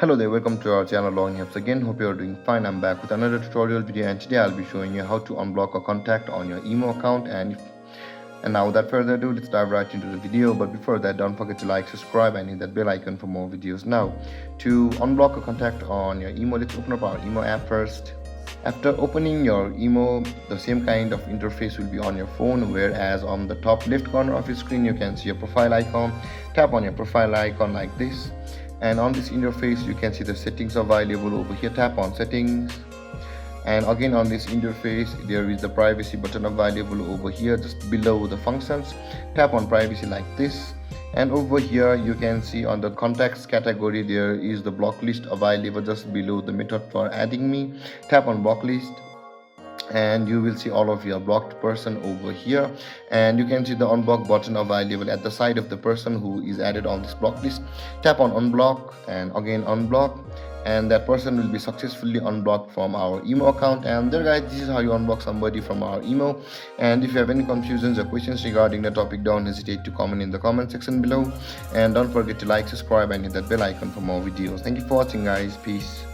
Hello there, welcome to our channel Long Apps again. Hope you are doing fine. I'm back with another tutorial video, and today I'll be showing you how to unblock a contact on your IMO account. And now without further ado, let's dive right into the video. But before that, don't forget to like, subscribe and hit that bell icon for more videos. Now to unblock a contact on your IMO, let's open up our IMO app first. After opening your IMO, the same kind of interface will be on your phone, whereas on the top left corner of your screen you can see your profile icon. Tap on your profile icon like this, and on this interface you can see the settings available over here. Tap on settings, and again on this interface there is the privacy button available over here just below the functions. Tap on privacy like this, and over here you can see on the contacts category there is the block list available just below the method for adding me. Tap on block list, and you will see all of your blocked person over here, and you can see the unblock button available at the side of the person who is added on this block list. Tap on unblock and again unblock, and that person will be successfully unblocked from our IMO account. And there guys, this is how you unblock somebody from our IMO. And if you have any confusions or questions regarding the topic, don't hesitate to comment in the comment section below, and don't forget to like, subscribe and hit that bell icon for more videos. Thank you for watching guys. Peace.